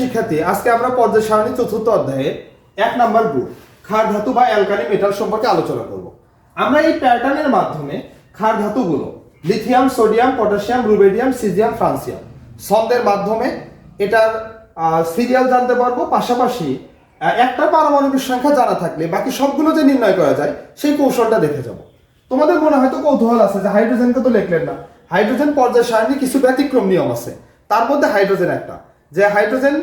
শিক্ষার্থী, আজকে আমরা পর্যায় সারণী চতুর্থ অধ্যায়ে 1 নম্বর গ্রুপ ক্ষার ধাতু বা অ্যালকালি মেটাল সম্পর্কে আলোচনা করব। আমরা এই প্যাটার্নের মাধ্যমে ক্ষার ধাতুগুলো lithium, sodium, potassium, rubidium, caesium, francium ছন্দের মাধ্যমে এটার সিরিয়াল জানতে পারবো। পাশাপাশি একটা পারমাণবিক সংখ্যা জানা থাকলে বাকি সবগুলো যে নির্ণয় করা যায় সেই কৌশলটা দেখে যাব। তোমাদের মনে হয়তো কৌতূহল আছে যে হাইড্রোজেনকে তো লিখলেন না। হাইড্রোজেন পর্যায় সারণী কিছু ব্যতিক্রম নিয়ম আছে, তার মধ্যে হাইড্রোজেন একটা। যে হাইড্রোজেন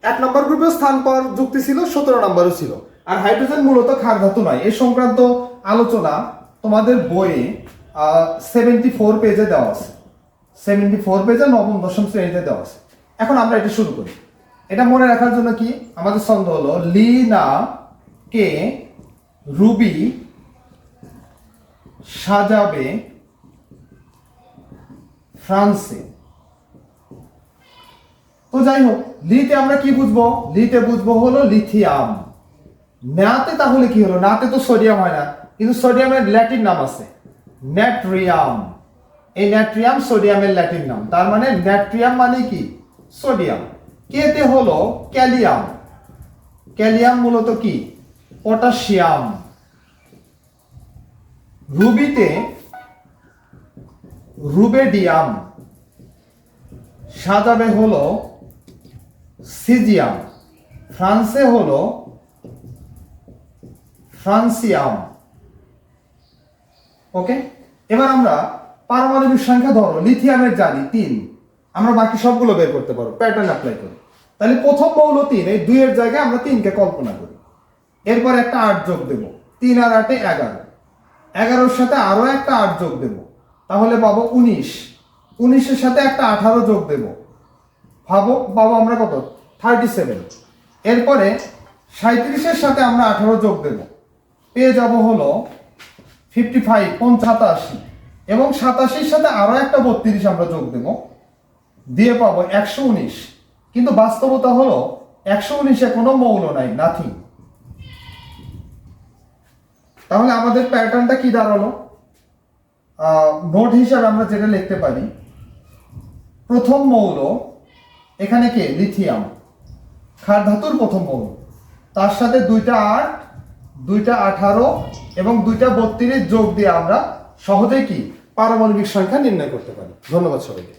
1 নম্বর গ্রুপে স্থান পাওয়ার যুক্তি ছিল, 17 নম্বরও ছিল। আর হাইড্রোজেন মূলত ক্ষার ধাতু নয়। এই সংক্রান্ত আলোচনা তোমাদের বইয়ে 74 পেজে দেওয়া আছে। 74 পেজে নবম দশম শ্রেণীতে দেওয়া আছে। এখন আমরা এটা শুরু করি। এটা মনে রাখার জন্য কি আমাদের ছন্দ হলো লিনা কে রুবি সাজাবে ফ্রান্সে। তো যাই হোক, লিতে আমরা কি বুঝবো? লিতে বুঝবো হলো লিথিয়াম। নাতে তাহলে কি হলো? নাতে তো সোডিয়াম হয় না, কিন্তু সোডিয়ামের ল্যাটিন নাম আছে ন্যাট্রিয়াম। এই ন্যাট্রিয়াম সোডিয়ামের ল্যাটিন নাম, তার মানে ন্যাট্রিয়াম মানে কি? সোডিয়াম। কেতে হলো ক্যালিয়াম। ক্যালিয়াম মূলত কি? পটাশিয়াম। রুবিতে রুবেডিয়াম। সাজাবে হলো সিজিয়াম। ফ্রান্সে হলো ফ্রান্সিয়াম। ওকে, এবার আমরা পারমাণবিক সংখ্যা ধরো লিথিয়ামের জানি 3, আমরা বাকি সবগুলো বের করতে পারবো প্যাটার্ন অ্যাপ্লাই করি। তাহলে প্রথম মৌল 3, এই 2 এর জায়গায় আমরা 3 কে কল্পনা করি। এরপর একটা 8 যোগ দেব, 3 আর 8 11। 11 এর সাথে আরো একটা 8 যোগ দেব, তাহলে পাবো 19। 19 এর সাথে একটা 18 যোগ দেব, পাবো আমরা কত? 37। এরপরে 37 এর সাথে আমরা 18 যোগ দেব, পেয়ে যাব হলো 55 87। এবং 87 সাথে আরো একটা 32 আমরা যোগ দেব, দিয়ে পাবো 119। কিন্তু বাস্তবতা হলো 119 এ কোনো মৌল নাই, নাথিং। তাহলে আমাদের প্যাটার্নটা কি দাঁড়ালো? নোট হিসাবে আমরা যেটা লিখতে পারি, প্রথম মৌল এখানে কে? লিথিয়াম, ক্ষার ধাতুর প্রথম মৌল। তার সাথে 2টা 8, 2টা 18 এবং 2টা 32 যোগ দিয়ে আমরা সহজেই কি পারমাণবিক সংখ্যা নির্ণয় করতে পারি। ধন্যবাদ সবাইকে।